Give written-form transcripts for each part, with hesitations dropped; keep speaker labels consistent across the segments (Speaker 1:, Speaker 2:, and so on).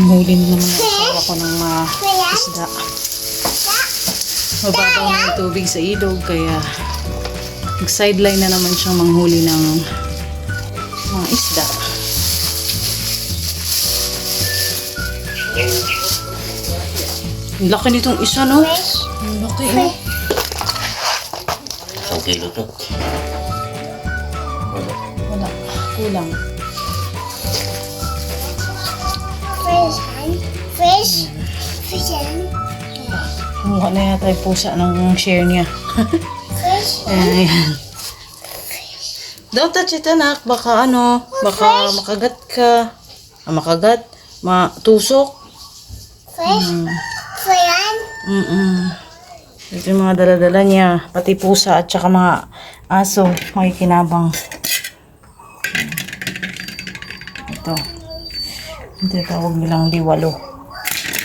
Speaker 1: Nanghuli na naman ang asawa ko ng isda. Mababaw na yung tubig sa ilog, kaya nag-sideline na naman siyang manghuli ng mga isda. Ang laki nitong isa, no? Ang laki, eh.
Speaker 2: Isang kilo to.
Speaker 1: Wala. Kulang.
Speaker 3: Fish.
Speaker 1: Kumuha na yata yung pusa ng share niya.
Speaker 3: Fish.
Speaker 1: Ayan. Don't touch it, anak. Baka baka makagat ka. Makagat. Matusok.
Speaker 3: Fish. Fish.
Speaker 1: Ito yung mga dala-dala niya. Pati pusa at saka mga aso. Makikinabang. Ito. Ito tawag nilang liwalo.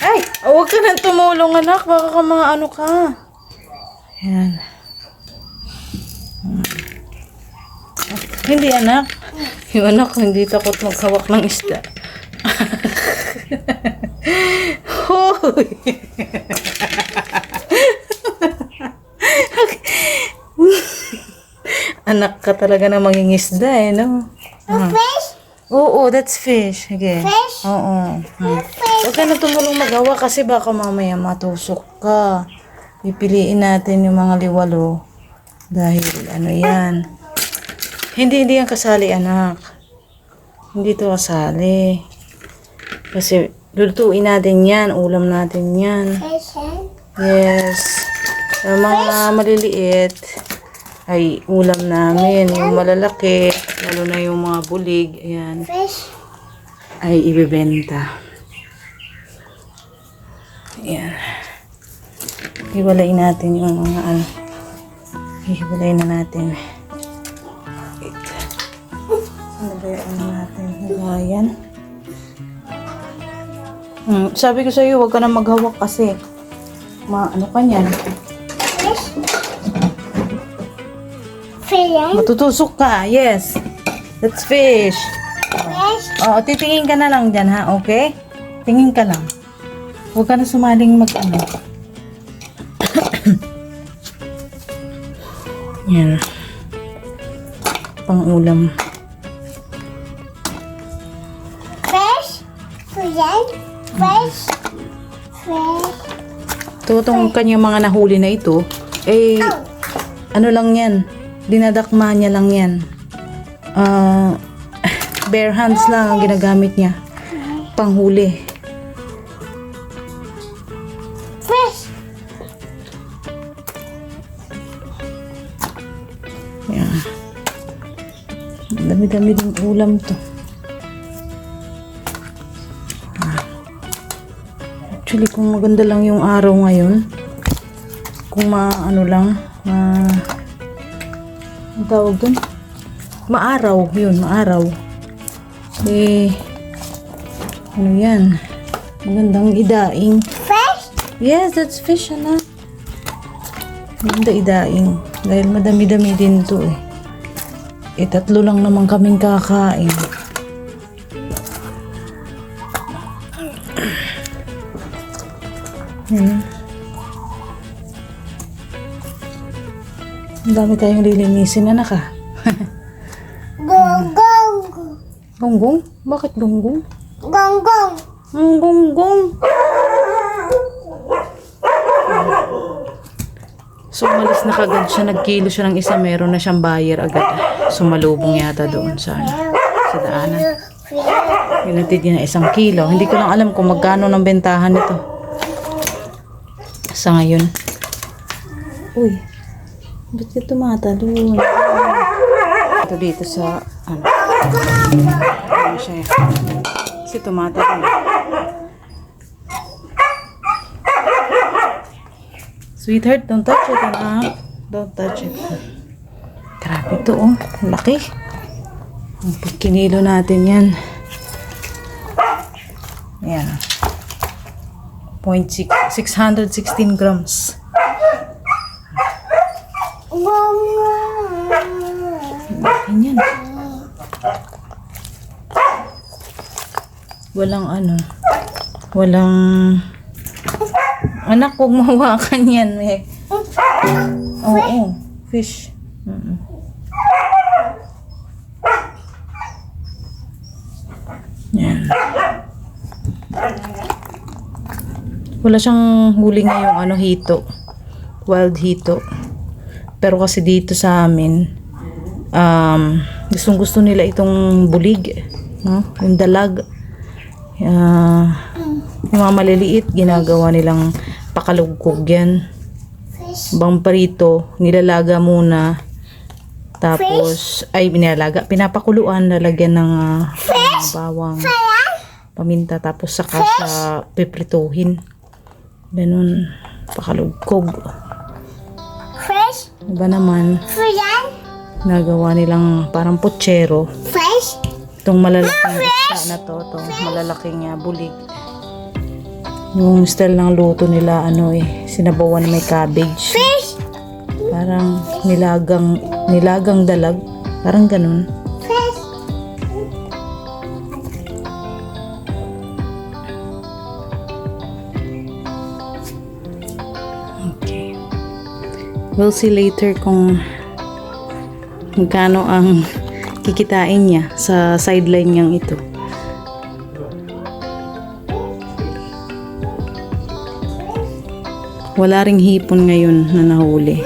Speaker 1: Ay! Huwag ka nang tumulong, anak. Baka ka maano ka. Ayan. Hindi, anak. Yung anak, hindi takot maghawak ng isda. Hoy! Anak ka talaga na mangingisda, eh, no?
Speaker 3: Fish.
Speaker 1: Oo, that's fish. Sige.
Speaker 3: Fish?
Speaker 1: Oo. Huwag ka na tumulong magawa kasi baka mamaya matusok ka. Pipiliin natin yung mga liwalo. Dahil yan. Hindi yan kasali, anak. Hindi to kasali. Kasi lulutuin natin yan. Ulam natin yan.
Speaker 3: Fish.
Speaker 1: Yes. Yung mga maliliit ay ulam namin. Yung malalaki, lalo na yung mga bulig, ayan,
Speaker 3: Fish.
Speaker 1: ay ibebenta. Ayan. Hiwalayin natin yung mga hiwalayin na natin. Wait. Ano ba yung natin? Hiwayan. Sabi ko sa'yo, huwag ka na maghawak kasi ano ka niyan.
Speaker 3: Fish. Fish.
Speaker 1: Matutusok ka. Yes. That's fish.
Speaker 3: Fish.
Speaker 1: Oo, titingin ka na lang dyan, ha? Okay? Tingin ka lang. Huwag ka na sumaling Yan. Pang-ulam.
Speaker 3: Fish. Fish. Fish. Fish.
Speaker 1: Itong kanyang mga nahuli na ito, ano lang yan, dinadakma niya lang yan. Bare hands lang ang ginagamit niya. Panghuli.
Speaker 3: Fish.
Speaker 1: Yan. Dami-dami din ulam to. Actually, kung maganda lang yung araw ngayon, kung ano lang, ang tawag dun? Maaraw, yun, maaraw. Ano yan? Magandang idaing.
Speaker 3: Fish.
Speaker 1: Yes, that's fish, anak. Maganda idaing. Dahil madami-dami din to, eh. 3 lang naman kaming kakain. Ang dami tayong lilinisin, anak, ah.
Speaker 3: Gonggong.
Speaker 1: Gonggong? Bakit gonggong?
Speaker 3: Gonggong.
Speaker 1: Ang gonggong. So, umalis na kagad siya. Nagkilo siya ng isa. Meron na siyang buyer agad. Sumalubong yata doon sa daanan. Hinatid niya na 1 kilo. Hindi ko lang alam kung magkano ng bentahan nito. Sa ngayon. Uy. Ba't ka tumatalon? Ito dito sa ano siya. Kasi tumatalon. Sweetheart, don't touch it, anak. Don't touch it. Grabe ito, oh. Laki. Ang pagkinilo natin yan. Yan. 616 grams. Yan. Walang ano. Walang... Anak, huwag mahawakan yan. Eh. Oo, fish. Yan. Wala siyang huli ngayong hito. Wild hito. Pero kasi dito sa amin, gustong gusto nila itong bulig. No? Yung dalag. Yung mga maliliit, ginagawa nilang pakalugkog yan. Bang parito, nilalaga muna. Tapos, pinapakuluan, lalagyan ng bawang, paminta, tapos saka sa piprituhin. Ganun, pakalugkog.
Speaker 3: Fresh.
Speaker 1: Iba naman,
Speaker 3: Yan.
Speaker 1: nagawa nilang parang putsero.
Speaker 3: Fresh.
Speaker 1: Itong malalaking isda na to, malalaking bulig. Yung style ng luto nila, sinabawan may cabbage.
Speaker 3: Fish.
Speaker 1: Parang nilagang dalag. Parang ganun.
Speaker 3: Fish.
Speaker 1: Okay. We'll see later kung magkano ang kikitain niya sa sideline niyang ito. Wala ring hipon ngayon na nahuli.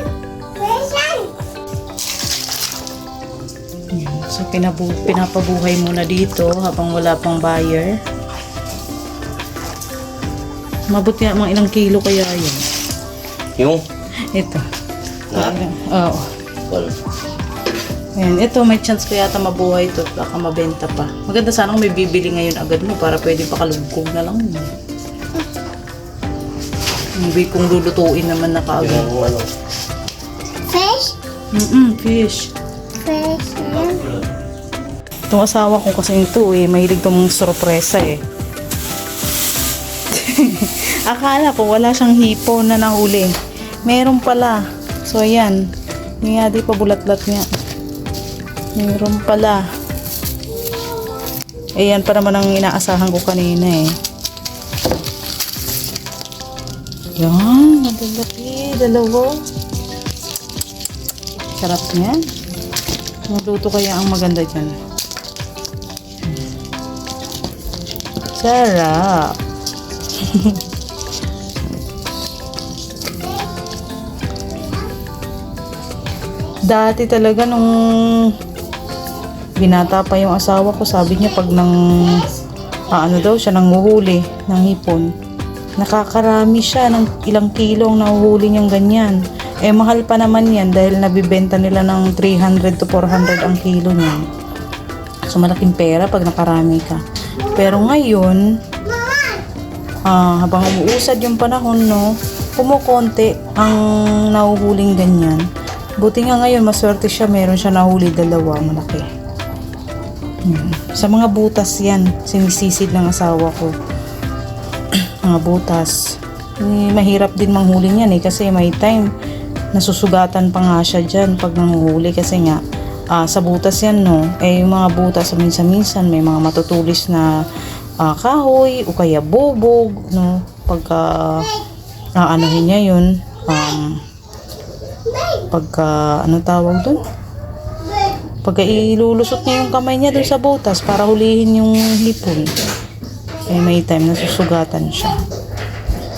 Speaker 1: So, pinapabuhay muna dito habang wala pang buyer. Mabot nga mga ilang kilo kaya yun.
Speaker 2: Yung?
Speaker 1: Ito.
Speaker 2: Na?
Speaker 1: Oo.
Speaker 2: Well,
Speaker 1: Ayan, ito may chance ko yata mabuhay ito. Baka mabenta pa. Maganda sana kung may bibili ngayon agad mo para pwede pa kalugkog na lang. Hindi kung lulutuin naman na kaagad.
Speaker 2: yung ano.
Speaker 3: Fish.
Speaker 1: Fish.
Speaker 3: Fish. Yan.
Speaker 1: Itong asawa ko kasi ito mahilig itong sorpresa Akala ko wala siyang hipon na nahuli. Meron pala. So ayan. Nga di pa bulat-lat nga. Meron pala. Ayan pa naman ang inaasahan ko kanina Yan. Madalaki. Dalawa. Sarap niyan. Magluto kaya ang maganda dyan. Sarap. Dati talaga nung binata pa yung asawa ko, sabi niya pag daw siya nanguhuli ng hipon, nakakarami siya ng ilang kilong nahuhuli niyang ganyan. Mahal pa naman yan dahil nabibenta nila ng 300 to 400 ang kilo niyan. So malaking pera pag nakarami ka. Pero ngayon, habang umuusad yung panahon, kumukonti ang nahuhuling ganyan. Buti nga ngayon, maswerte siya, meron siya nahuli 2, malaki. Sa mga butas yan, sinisisid ng asawa ko. Mga butas. Mahirap din manghuli niyan kasi may time, nasusugatan pa nga siya dyan pag nanghuli kasi nga, sa butas yan, yung mga butas, minsan-minsan, may mga matutulis na kahoy, o kaya bubog, pagka, aanohin niya yun, pagka, anong tawag dun? Pagka ilulusot niya yung kamay niya dun sa butas para hulihin yung hipon, may time na susugatan siya.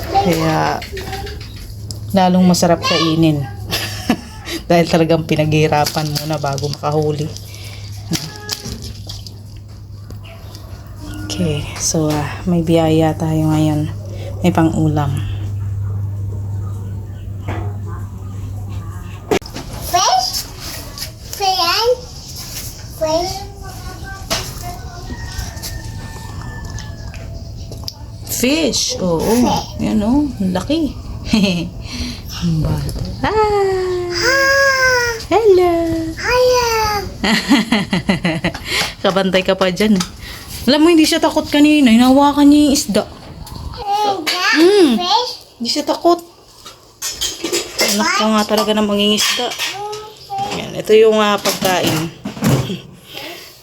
Speaker 1: Kaya, lalong masarap kainin. Dahil talagang pinaghihirapan muna bago makahuli. Okay, so may biyaya tayo ngayon. May pang-ulam.
Speaker 3: Fish. Fish. Fish.
Speaker 1: Fish! Oo. Yan laki. Ang bata. Hello!
Speaker 3: Hiya.
Speaker 1: Kabantay ka pa dyan. Alam mo, hindi siya takot kanina. Hinawakan niya yung isda.
Speaker 3: Fish.
Speaker 1: Hindi siya takot. Anak ka nga talaga ng mangingisda. Yan, ito yung pagkain.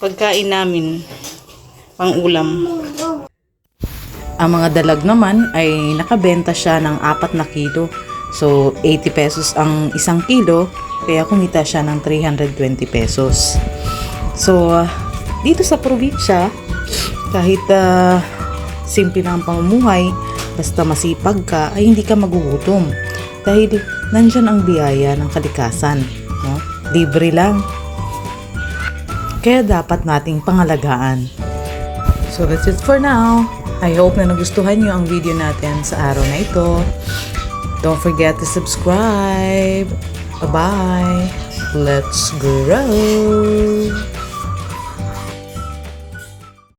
Speaker 1: Pagkain namin. Pang ulam. Ang mga dalag naman ay nakabenta siya ng 4 na kilo. So, 80 pesos ang isang kilo, kaya kumita siya ng 320 pesos. So, dito sa probinsya, kahit simple lang ang pamumuhay, basta masipag ka, ay hindi ka magugutom. Dahil nandyan ang biyaya ng kalikasan. No? Libre lang. Kaya dapat nating pangalagaan. So that's it for now. I hope na nagustuhan nyo ang video natin sa araw na ito. Don't forget to subscribe. Bye-bye. Let's grow.